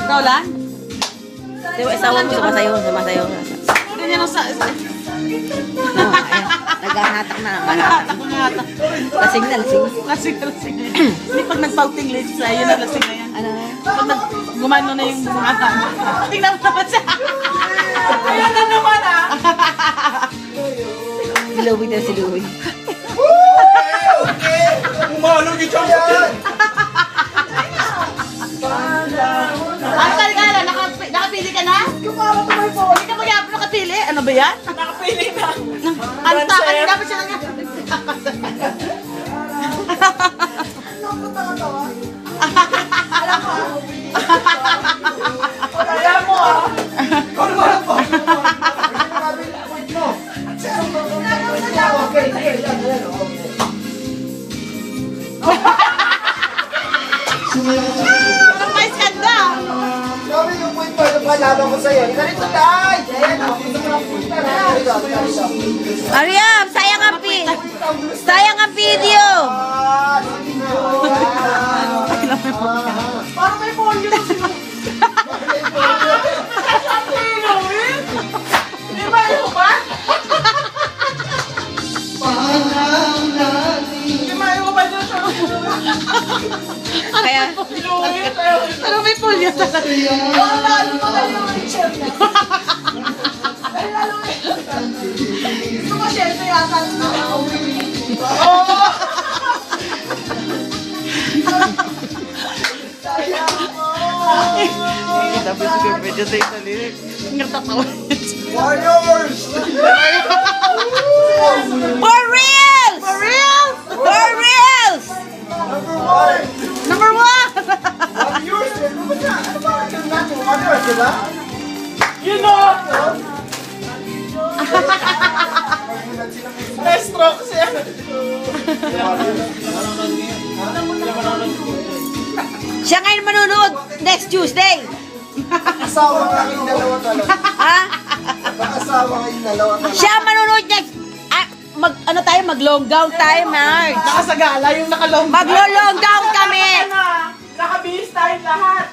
Roland? Di ba, isawa mo, sumasayaw. Ganyan ang sa... Naghahatak na. Naghahatak ko nga. Lasing na. Lasing. Hindi pag nagpouting lips na, yun ang lasing na yan. Ano? Pag gumano na yung mata. Tingnan mo naman siya. Ayan na naman ah. Si Louie daw, si Louie. Okay! Umalog yung chong yan! Ang taligala, nakapili ka na? Hindi ka magyapon nakapili? Ano ba yan? Nakapili na! Ang takan, dapat siya nga. Kaya mo ah! Kung naman po! Okay, yan. Parang may skanda. Sabi yung point pa, yung kalaban ko sa'yo. Ganito tayo! Ayan, gusto mo ng punta na. Mariam, sayang ang video. Parang may polio na siya. Di ba yung ba? Di ba yung ba dyan siya? Kaya, Pero may polio talaga. Lalo mo na yung Richard na. Gusto mo siya ito yata. Dapat siguro medyo sa isali. Ang tatawa. Warriors! for reals! For real? For reals! Number one! Number one! Warriors! Ano ba siya? Ano ba? Yung natin, Warriors, diba? You know! May stroke siya. Siya ngayon manunood next Tuesday. Asawa nga kayong dalawa talaga. Ha? Asawa kayong dalawa talaga. Siya manunood next... mag-long gown tayo, Marge. Nakasagala yung nakalong. Maglo-long gown kami. Nakabihis tayo lahat.